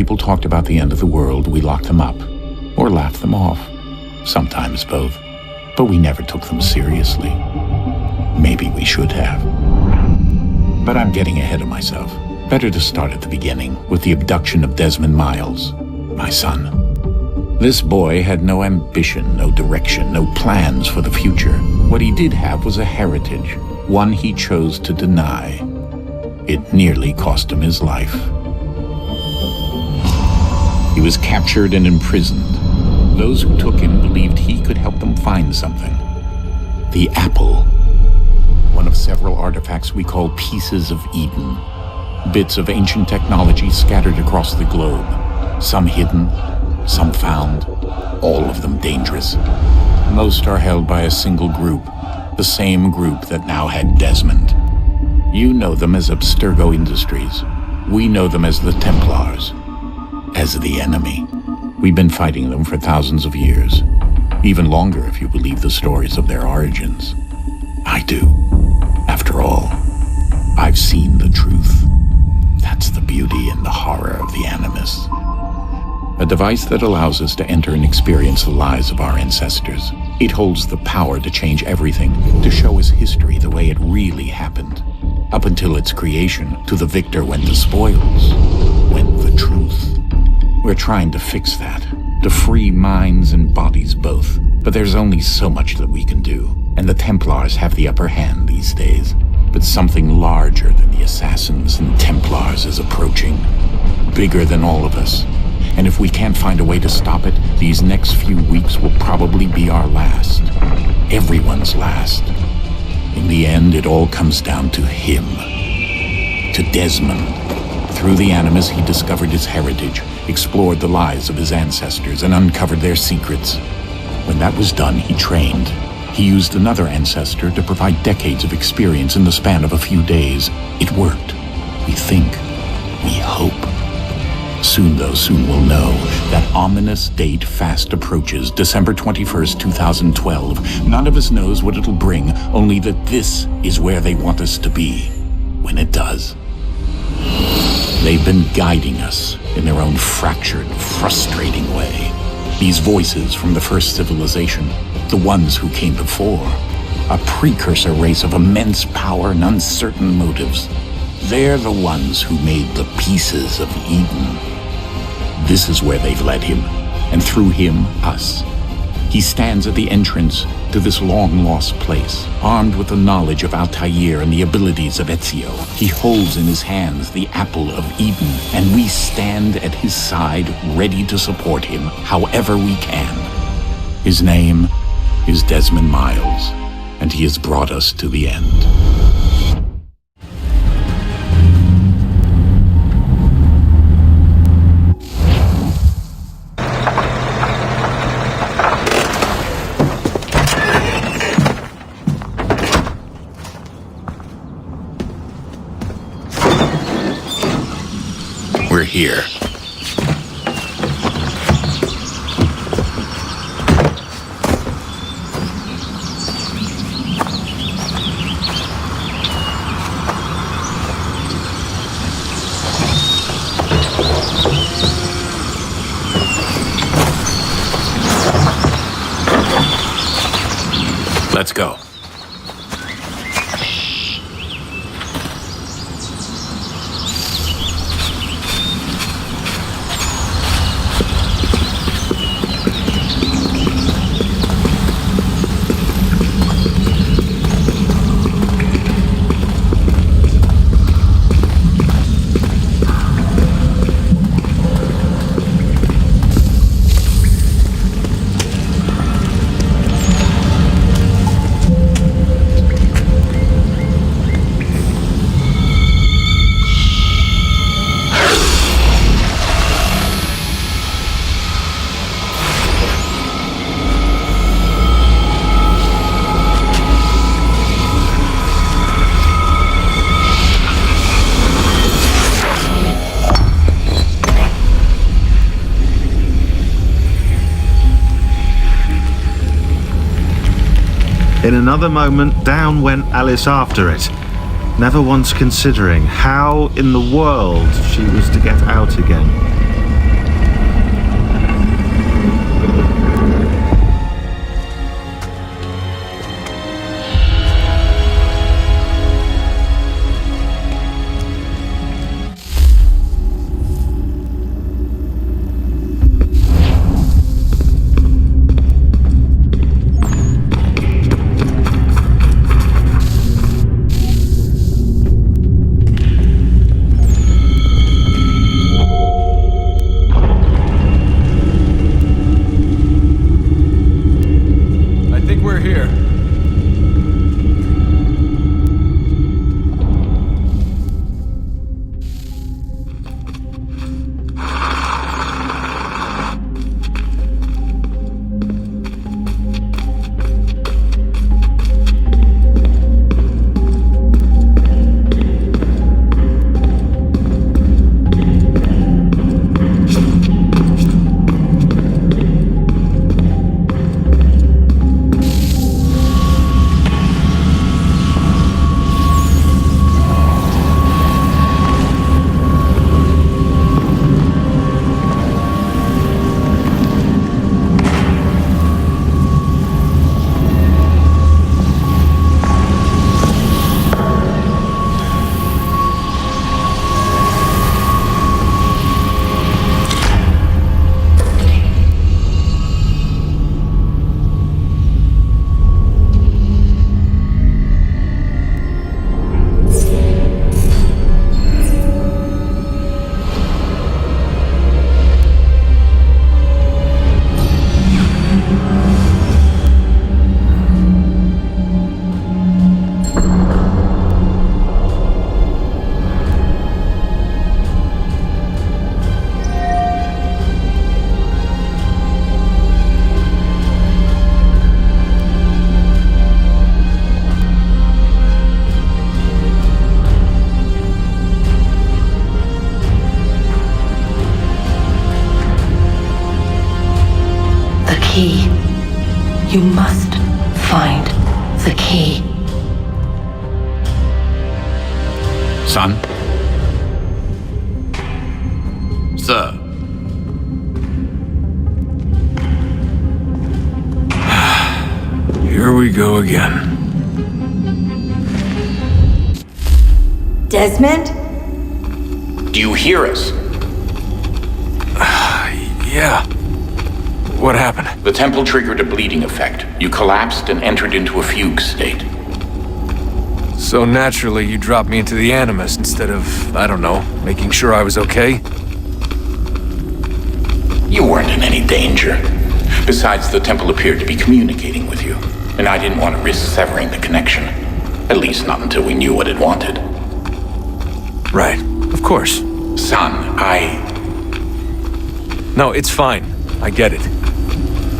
people talked about the end of the world, we locked them up. Or laughed them off. Sometimes both. But we never took them seriously. Maybe we should have. But I'm getting ahead of myself. Better to start at the beginning, with the abduction of Desmond Miles, my son. This boy had no ambition, no direction, no plans for the future. What he did have was a heritage, one he chose to deny. It nearly cost him his life. He was captured and imprisoned. Those who took him believed he could help them find something. The apple. One of several artifacts we call pieces of Eden. Bits of ancient technology scattered across the globe. Some hidden, some found, all of them dangerous. Most are held by a single group, the same group that now had Desmond. You know them as Abstergo Industries. We know them as the Templars, as the enemy. We've been fighting them for thousands of years, even longer if you believe the stories of their origins. I do. After all, I've seen the truth. That's the beauty and the horror of the Animus. A device that allows us to enter and experience the lives of our ancestors. It holds the power to change everything, to show us history the way it really happened. Up until its creation, to the victor went the spoils, went the truth. We're trying to fix that, to free minds and bodies both. But there's only so much that we can do, and the Templars have the upper hand these days. But something larger than the Assassins and Templars is approaching, bigger than all of us. And if we can't find a way to stop it, these next few weeks will probably be our last. Everyone's last. In the end, it all comes down to him. To Desmond. Through the Animus, he discovered his heritage, explored the lives of his ancestors, and uncovered their secrets. When that was done, he trained. He used another ancestor to provide decades of experience in the span of a few days. It worked. We think. We hope. Soon, though, soon we'll know. That ominous date fast approaches, December 21st, 2012. None of us knows what it'll bring, only that this is where they want us to be, when it does. They've been guiding us in their own fractured, frustrating way. These voices from the first civilization, the ones who came before, a precursor race of immense power and uncertain motives. They're the ones who made the pieces of Eden. This is where they've led him, and through him, us. He stands at the entrance to this long-lost place, armed with the knowledge of Altair and the abilities of Ezio. He holds in his hands the apple of Eden, and we stand at his side, ready to support him however we can. His name is Desmond Miles, and he has brought us to the end. We're here. Let's go. In another moment, down went Alice after it, never once considering how in the world she was to get out again. key. You must find the key. Son? Sir. Here we go again. Desmond? Do you hear us? Yeah. What happened? The temple triggered a bleeding effect. You collapsed and entered into a fugue state. So naturally, you dropped me into the Animus instead of, I don't know, making sure I was okay? You weren't in any danger. Besides, the temple appeared to be communicating with you, and I didn't want to risk severing the connection. At least not until we knew what it wanted. Right. Of course. Son, No, it's fine. I get it.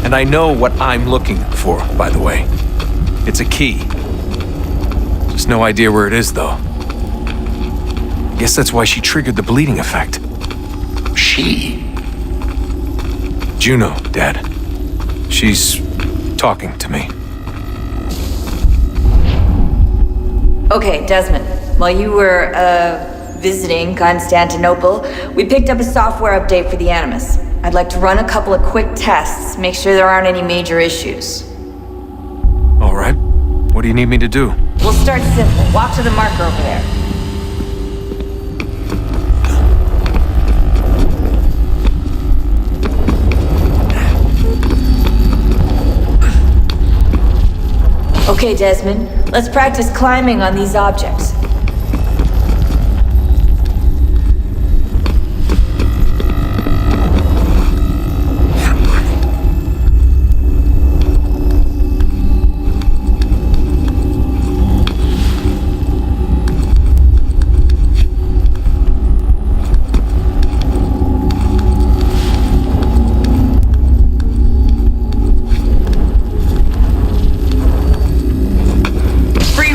And I know what I'm looking for, by the way. It's a key. Just no idea where it is, though. Guess that's why she triggered the bleeding effect. She? Juno, Dad. She's talking to me. Okay, Desmond. While you were, visiting Constantinople, we picked up a software update for the Animus. I'd like to run a couple of quick tests, make sure there aren't any major issues. All right. What do you need me to do? We'll start simple. Walk to the marker over there. Okay, Desmond. Let's practice climbing on these objects.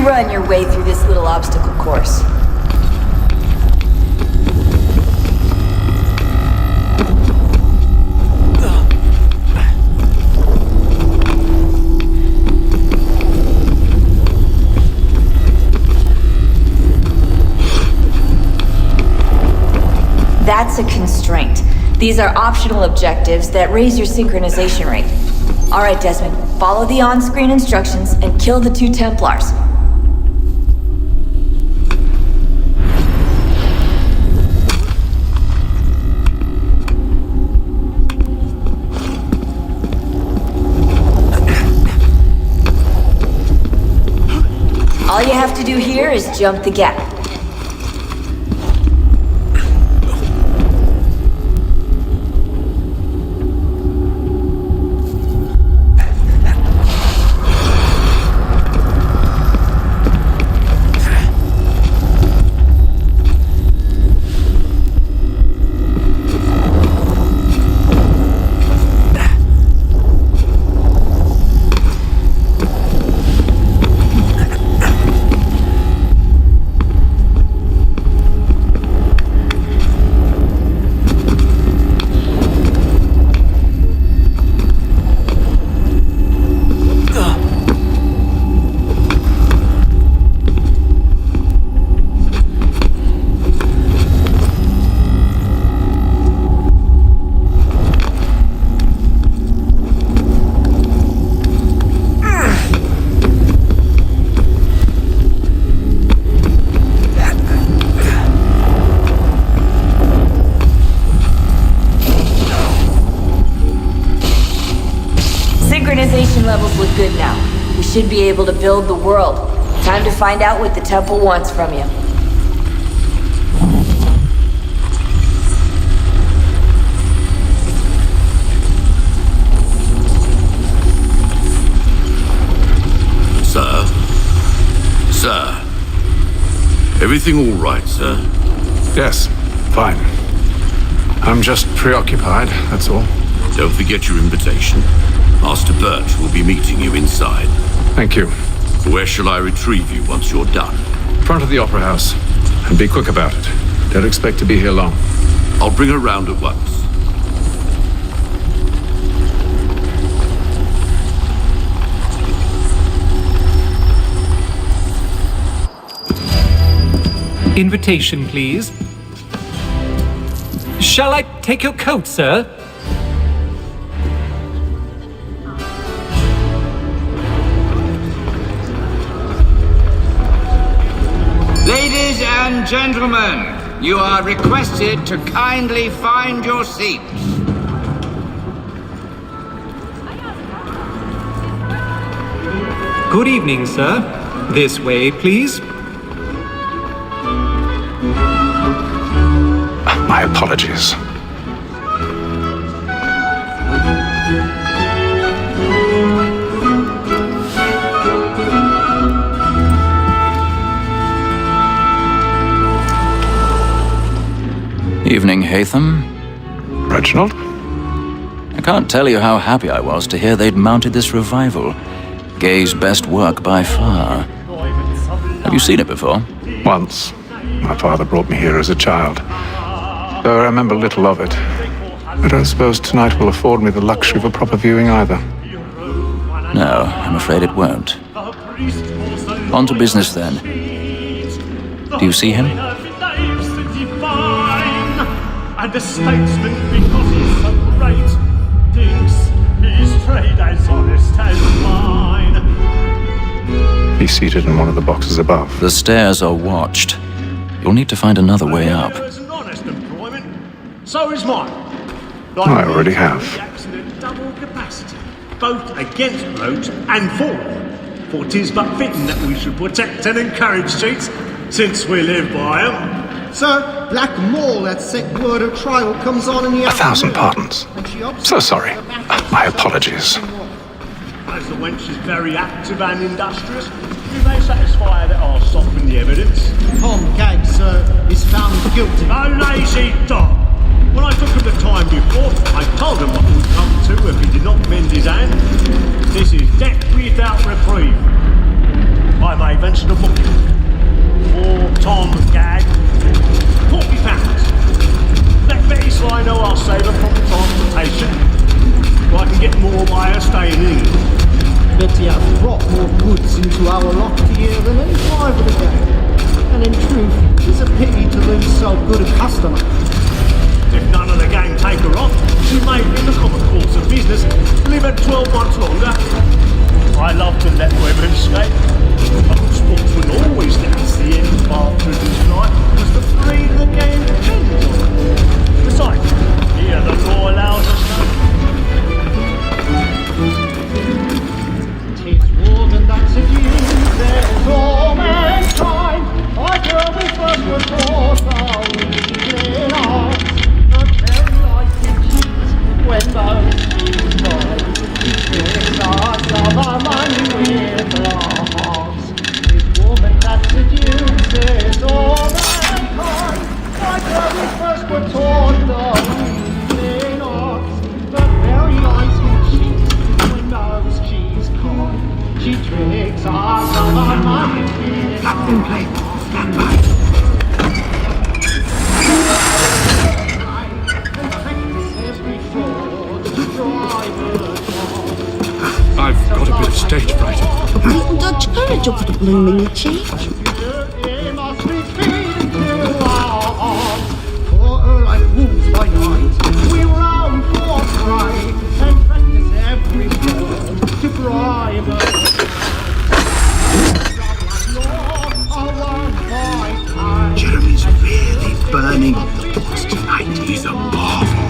Run your way through this little obstacle course. That's a constraint. These are optional objectives that raise your synchronization rate. All right, Desmond, follow the on-screen instructions and kill the 2 Templars. All you have to do here is jump the gap. Synchronization levels look good now. We should be able to build the world. Time to find out what the temple wants from you. Sir? Sir? Everything all right, sir? Yes, fine. I'm just preoccupied, that's all. Don't forget your invitation. Master Birch will be meeting you inside. Thank you. Where shall I retrieve you once you're done? Front of the Opera House. And be quick about it. Don't expect to be here long. I'll bring her round at once. Invitation, please. Shall I take your coat, sir? Ladies and gentlemen, you are requested to kindly find your seats. Good evening, sir. This way, please. My apologies. Evening, Hatham. Reginald? I can't tell you how happy I was to hear they'd mounted this revival. Gay's best work by far. Have you seen it before? Once. My father brought me here as a child. Though I remember little of it. I don't suppose tonight will afford me the luxury of a proper viewing either. No, I'm afraid it won't. On to business then. Do you see him? And the statesman, because he's so great, thinks his trade as honest as mine. He's seated in one of the boxes above. The stairs are watched. You'll need to find another way up. An honest employment. So is mine. I already have. The accident double capacity, both against roads and for. For 'tis but fitting that we should protect and encourage cheats, since we live by 'em. Sir, Black Mole, that sick word of trial comes on in the 1,000 pardons. So sorry. My apologies. As the wench is very active and industrious, we may satisfy that I'll soften the evidence. Tom Gag, sir, is found guilty. A lazy dog! When I took him the time before, I told him what would come to if he did not mend his hand. This is death without reprieve. I may venture to book him. For Tom Gag, £40. Let Betty Sly know I'll save her from transportation. Or I can get more by her staying in England. Betty has brought more goods into our loft here than any driver of the gang. And in truth, it's a pity to lose so good a customer. If none of the gang take her off, she may, in the common course of business, live at 12 months longer. I love to let women escape. But sportsmen always dance the end of partridge's life, because the freedom of the game depends on it. Besides, here the law allows us to. 'Tis woman that seduces all mankind. I girl we first were taught our weakling arts. The very light in cheats when those cheats die. Tricks us of our money with our hearts. 'Tis woman that seduces all mankind. I girl we first were taught our weakling arts. The very light in cheats when those cheats die. She tricks us of our money with our hearts. I've got a bit of stage fright. Little Dutch courage up the blooming cheek. For her like wolves by night, we round for pride and practice every word to bribe her. Jeremy's really burning up the boss tonight. He's a marvel.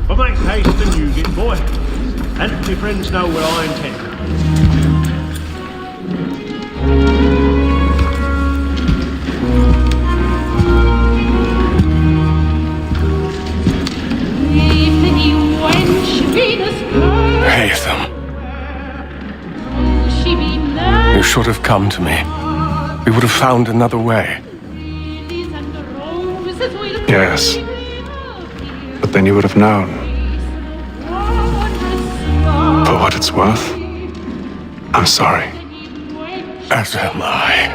But make haste and use it, boy. And your friends know what I intend. Hatham. You should have come to me. We would have found another way. Yes. But then you would have known. For what it's worth, I'm sorry. As am I.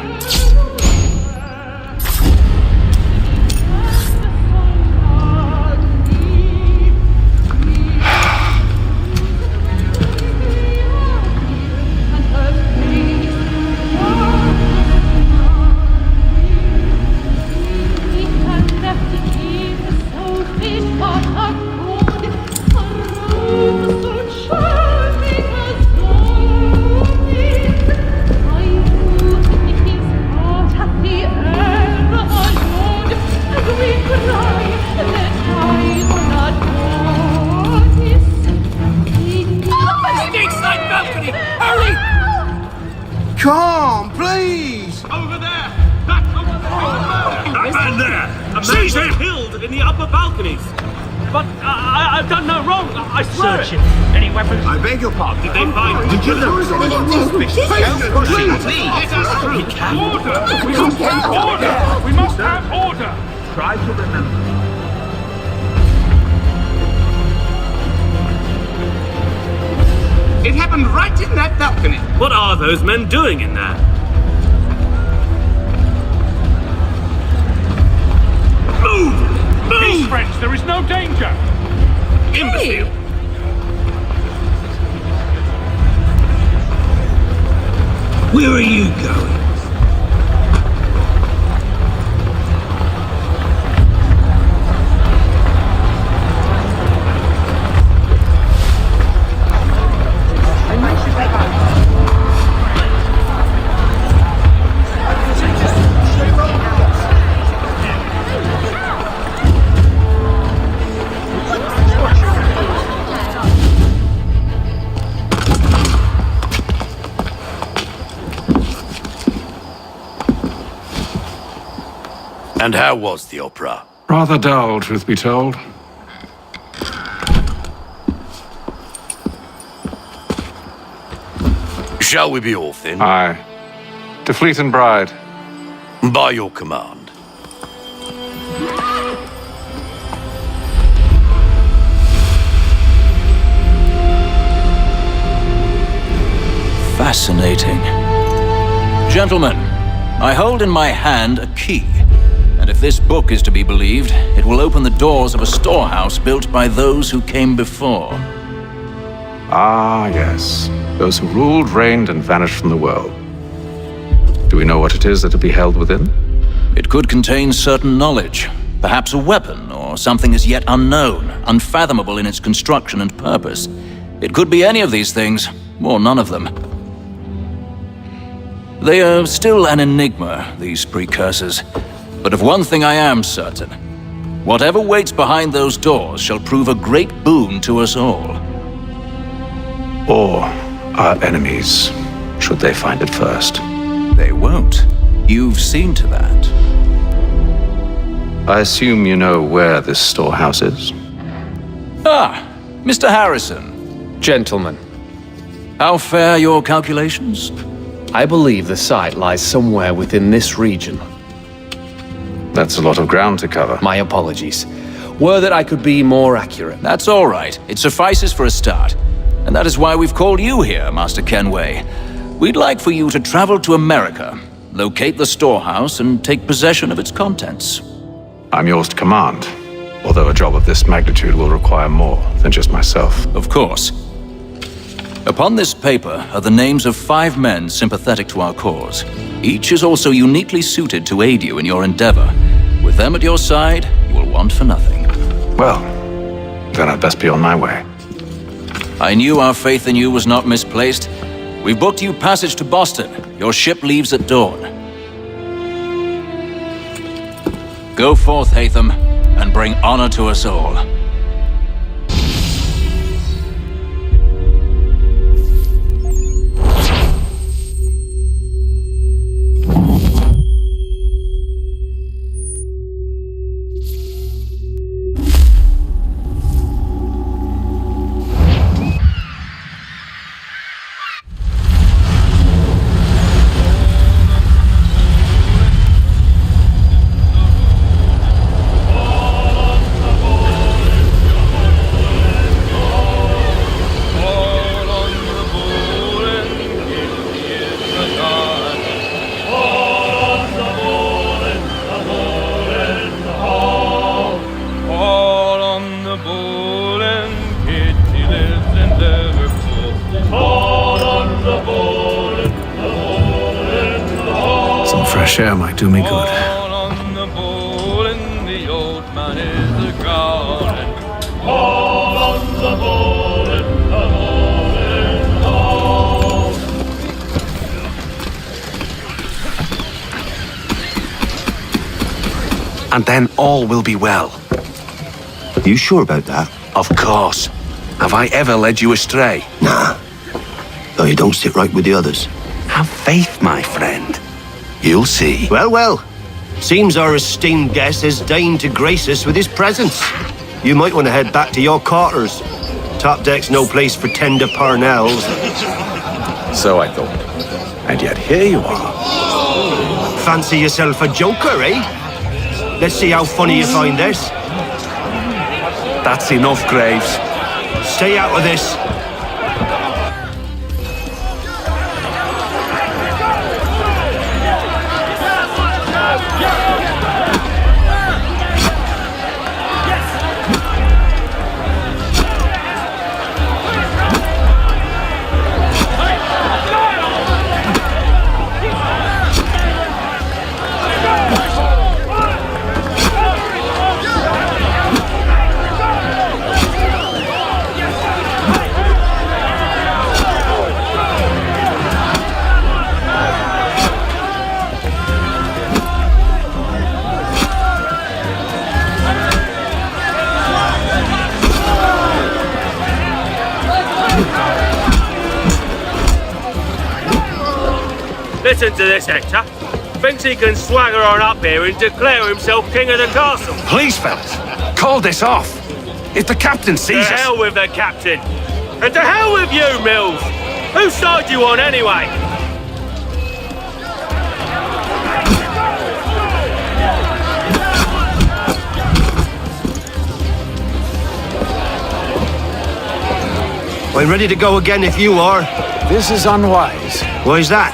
on, please! Over there! That's over there! That man there! A man killed in the upper balconies! But I've done no wrong, I swear it! Any weapons? I beg your pardon. Did they find... Did you notice anything suspicious? Don't push him, please! Let us through! Order! We must have order! We must have order! Try to remember. It happened right in that balcony. What are those men doing in there? Move! Peace, friends, there is no danger! Imbecile! Where are you going? And how was the opera? Rather dull, truth be told. Shall we be off then? Aye. To Fleet and Bride. By your command. Fascinating. Gentlemen, I hold in my hand a key. And if this book is to be believed, it will open the doors of a storehouse built by those who came before. Ah, yes. Those who ruled, reigned, and vanished from the world. Do we know what it is that will be held within? It could contain certain knowledge, perhaps a weapon, or something as yet unknown, unfathomable in its construction and purpose. It could be any of these things, or none of them. They are still an enigma, these precursors. But of one thing I am certain. Whatever waits behind those doors shall prove a great boon to us all. Or our enemies, should they find it first. They won't. You've seen to that. I assume you know where this storehouse is? Ah, Mr. Harrison. Gentlemen, How fare your calculations? I believe the site lies somewhere within this region. That's a lot of ground to cover. My apologies. Were that I could be more accurate. That's all right. It suffices for a start. And that is why we've called you here, Master Kenway. We'd like for you to travel to America, locate the storehouse, and take possession of its contents. I'm yours to command, although a job of this magnitude will require more than just myself. Of course. Upon this paper are the names of 5 men sympathetic to our cause. Each is also uniquely suited to aid you in your endeavor. With them at your side, you will want for nothing. Well, then I'd best be on my way. I knew our faith in you was not misplaced. We've booked you passage to Boston. Your ship leaves at dawn. Go forth, Hatham, and bring honor to us all. Some fresh air might do me good. And then all will be well. You sure about that? Of course. Have I ever led you astray? Nah. Though you don't sit right with the others. Have faith, my friend. You'll see. Well, well. Seems our esteemed guest has deigned to grace us with his presence. You might want to head back to your quarters. Top deck's no place for tender parnells. So I thought. And yet here you are. Fancy yourself a joker, eh? Let's see how funny you find this. That's enough, Graves. Stay out of this. Listen to this, Hector. Thinks he can swagger on up here and declare himself king of the castle. Please, fellas, call this off. If the captain sees us... To hell with the captain. And to hell with you, Mills. Whose side you on, anyway? I'm ready to go again if you are. This is unwise. Why's that?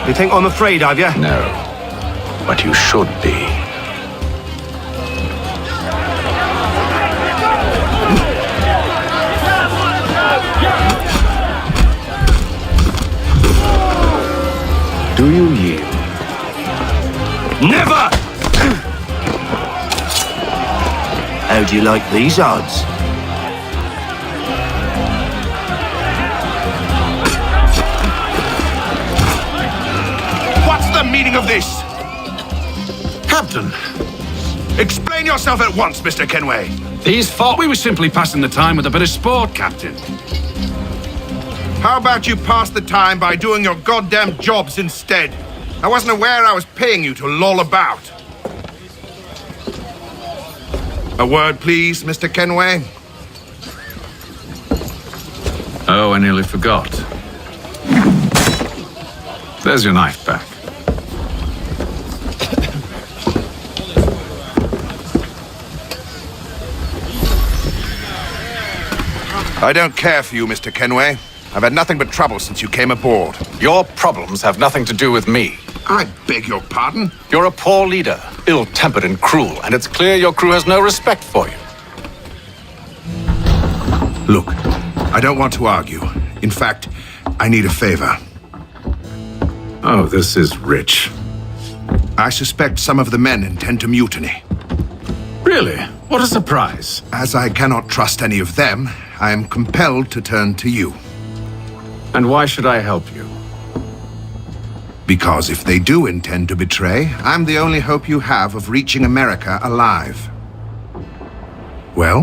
You think I'm afraid of you? No, but you should be. Do you yield? Never! How do you like these odds? What's the meaning of this? Captain, Explain yourself at once, Mr. Kenway. these thought we were simply passing the time with a bit of sport, Captain. How about you pass the time by doing your goddamn jobs instead? I wasn't aware I was paying you to loll about. A word, please, Mr. Kenway. Oh, I nearly forgot. There's your knife back. I don't care for you, Mr. Kenway. I've had nothing but trouble since you came aboard. Your problems have nothing to do with me. I beg your pardon? You're a poor leader, ill-tempered and cruel, and it's clear your crew has no respect for you. Look, I don't want to argue. In fact, I need a favor. Oh, this is rich. I suspect some of the men intend to mutiny. Really? What a surprise. As I cannot trust any of them, I am compelled to turn to you. And why should I help you? Because if they do intend to betray, I'm the only hope you have of reaching America alive. Well,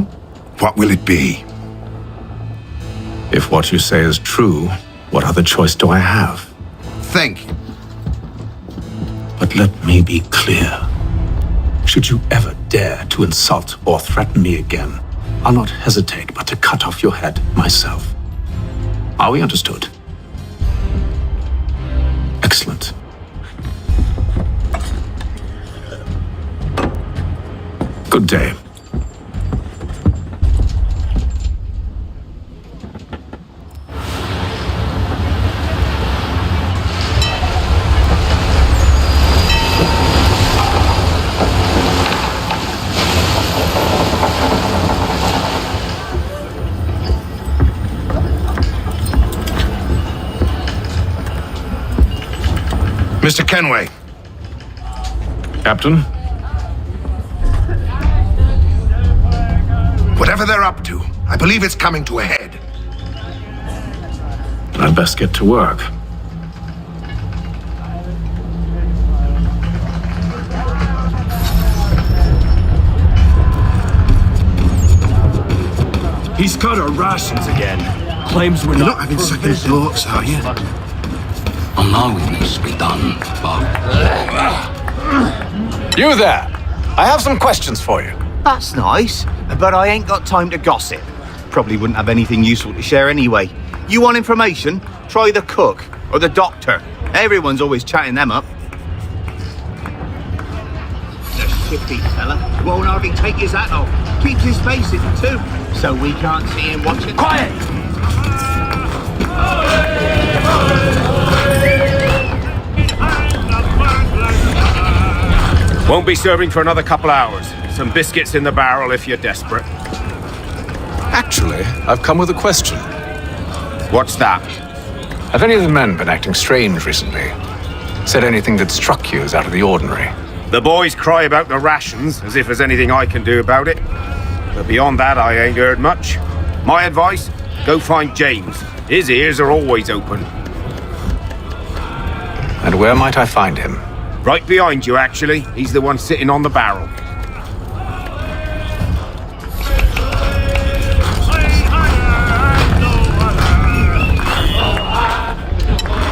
what will it be? If what you say is true, what other choice do I have? Thank you. But let me be clear. Should you ever dare to insult or threaten me again, I'll not hesitate but to cut off your head myself. Are we understood? Excellent. Good day. Mr. Kenway. Captain? Whatever they're up to, I believe it's coming to a head. I'd best get to work. He's cut our rations again. Claims we're You're not having second thoughts, are you? Allowing this be done, but... You there! I have some questions for you. That's nice, but I ain't got time to gossip. Probably wouldn't have anything useful to share anyway. You want information? Try the cook or the doctor. Everyone's always chatting them up. The shifty fella won't hardly take his hat off. Keeps his face in too, so we can't see him watching. Quiet! Won't be serving for another couple hours. Some biscuits in the barrel if you're desperate. Actually, I've come with a question. What's that? Have any of the men been acting strange recently? Said anything that struck you as out of the ordinary? The boys cry about the rations, as if there's anything I can do about it. But beyond that, I ain't heard much. My advice? Go find James. His ears are always open. And where might I find him? Right behind you, actually. He's the one sitting on the barrel.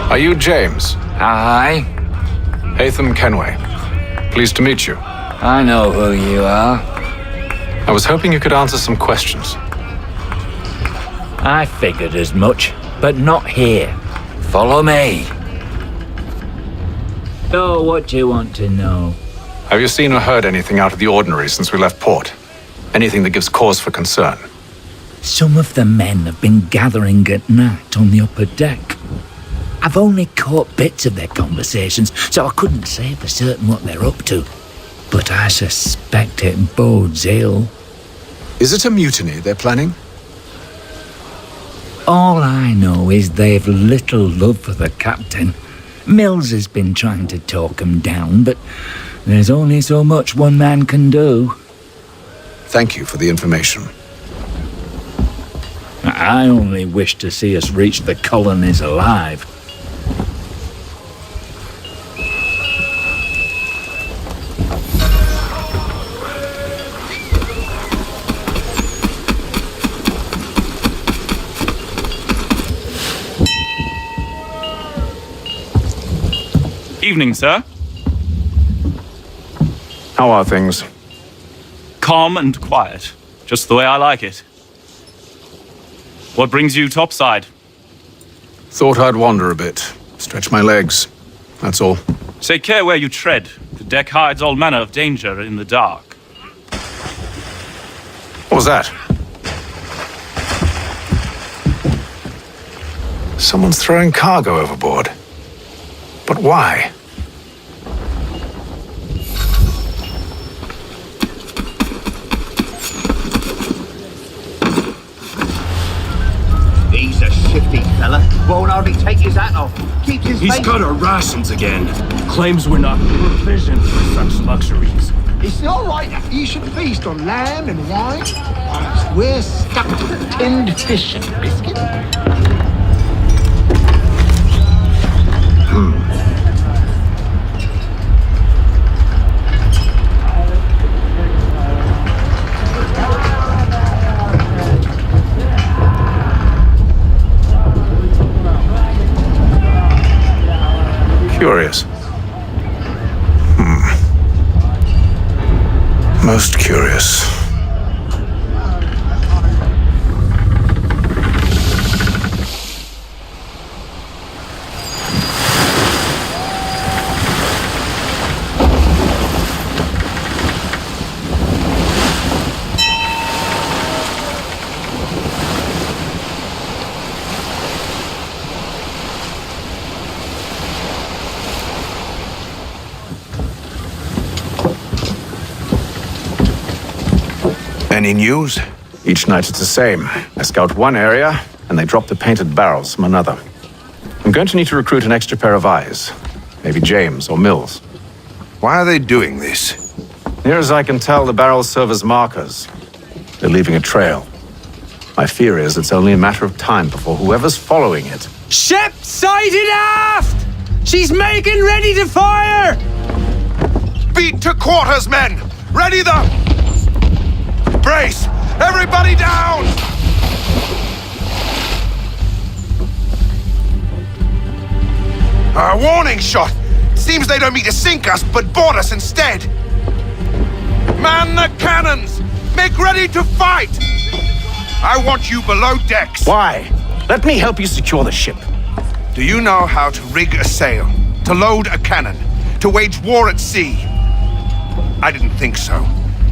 Are you James? Aye. Hatham Kenway. Pleased to meet you. I know who you are. I was hoping you could answer some questions. I figured as much, but not here. Follow me. So, what do you want to know? Have you seen or heard anything out of the ordinary since we left port? Anything that gives cause for concern? Some of the men have been gathering at night on the upper deck. I've only caught bits of their conversations, so I couldn't say for certain what they're up to. But I suspect it bodes ill. Is it a mutiny they're planning? All I know is they've little love for the captain. Mills has been trying to talk him down, but there's only so much one man can do. Thank you for the information. I only wish to see us reach the colonies alive. Evening, sir. How are things? Calm and quiet. Just the way I like it. What brings you topside? Thought I'd wander a bit. Stretch my legs. That's all. Take care where you tread. The deck hides all manner of danger in the dark. What was that? Someone's throwing cargo overboard. But why? He's a shifty fella. Won't hardly take his hat off. Keeps his He's face... got our rations again. Claims we're not provisioned for such luxuries. It's not right that you should feast on lamb and wine. We're stuck to tinned fish and biscuit. Curious. Most curious. Any news? Each night it's the same. I scout one area, and they drop the painted barrels from another. I'm going to need to recruit an extra pair of eyes. Maybe James or Mills. Why are they doing this? Near as I can tell, the barrels serve as markers. They're leaving a trail. My fear is it's only a matter of time before whoever's following it... Ship sighted aft! She's making ready to fire! Beat to quarters, men! Ready the... Brace! Everybody down! A warning shot! Seems they don't mean to sink us, but board us instead! Man the cannons! Make ready to fight! I want you below decks. Why? Let me help you secure the ship. Do you know how to rig a sail? To load a cannon? To wage war at sea? I didn't think so.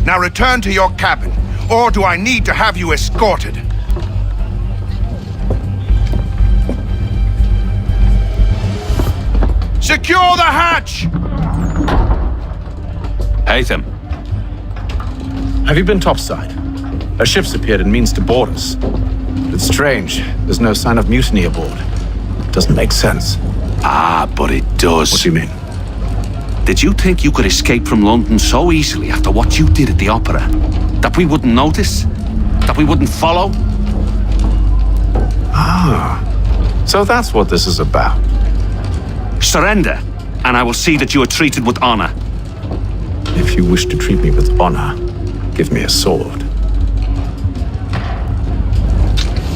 Now return to your cabin, or do I need to have you escorted? Secure the hatch! Haytham. Have you been topside? A ship's appeared and means to board us. It's strange. There's no sign of mutiny aboard. Doesn't make sense. Ah, but it does. What do you mean? Did you think you could escape from London so easily after what you did at the opera? That we wouldn't notice? That we wouldn't follow? Ah, so that's what this is about. Surrender, and I will see that you are treated with honor. If you wish to treat me with honor, give me a sword.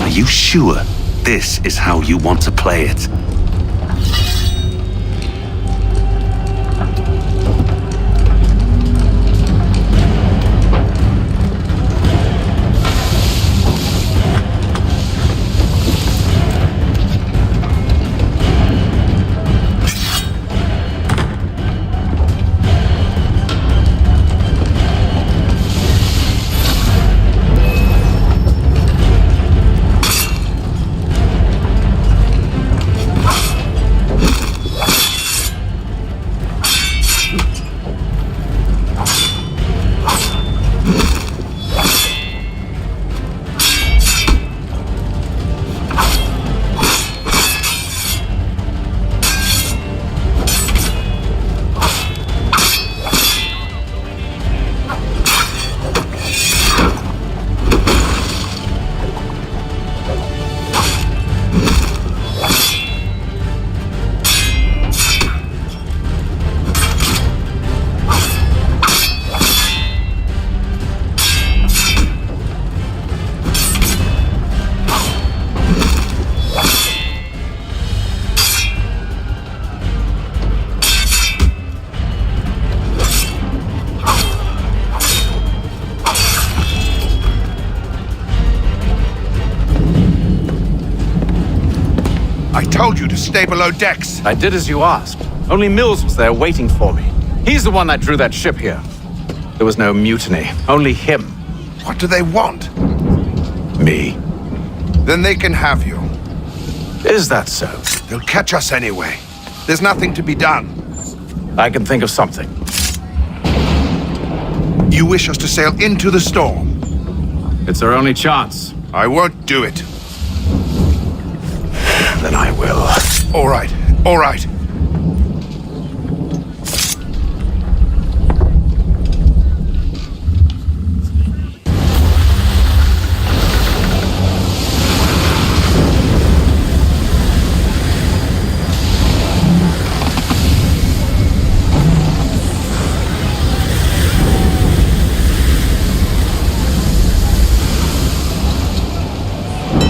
Are you sure this is how you want to play it? I told you to stay below decks. I did as you asked. Only Mills was there waiting for me. He's the one that drew that ship here. There was no mutiny, only him. What do they want? Me. Then they can have you. Is that so? They'll catch us anyway. There's nothing to be done. I can think of something. You wish us to sail into the storm? It's our only chance. I won't do it. Then I will. All right, all right.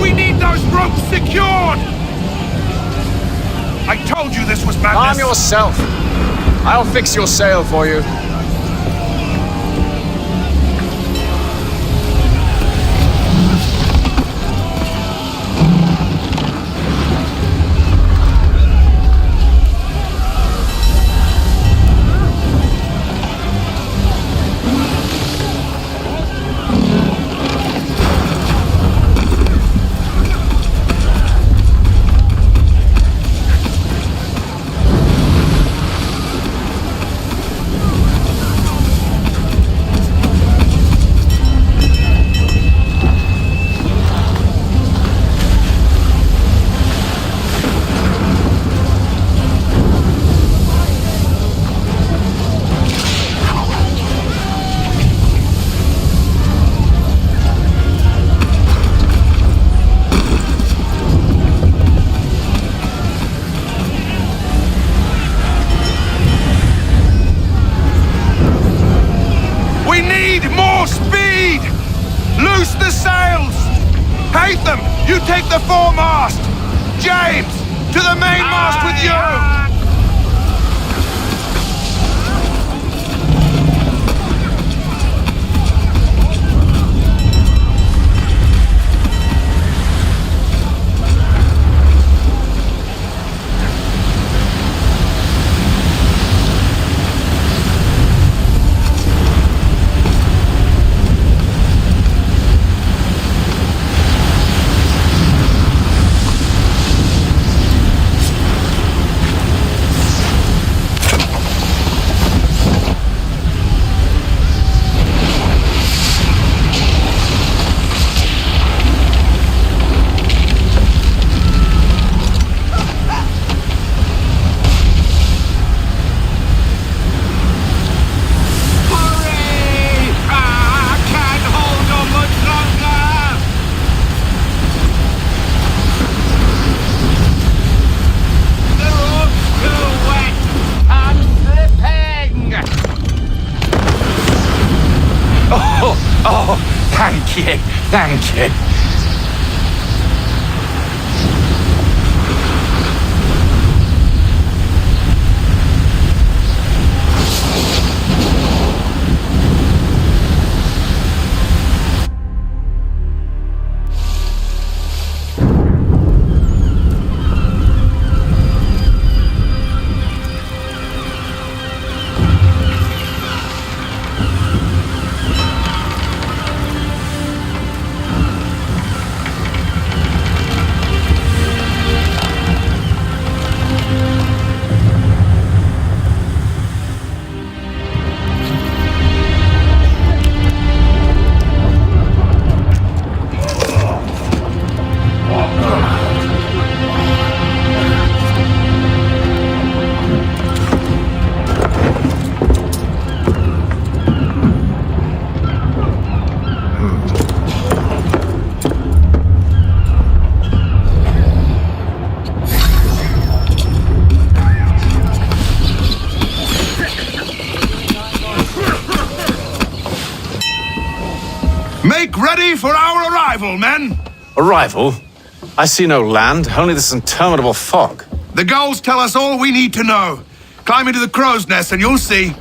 We need those ropes secured! I told you this was madness! Calm yourself. I'll fix your sail for you. We need more speed! Loose the sails! Haytham, you take the foremast! James, to the mainmast with you! you, thank you. Make ready for our arrival, men! Arrival? I see no land, only this interminable fog. The gulls tell us all we need to know. Climb into the crow's nest and you'll see.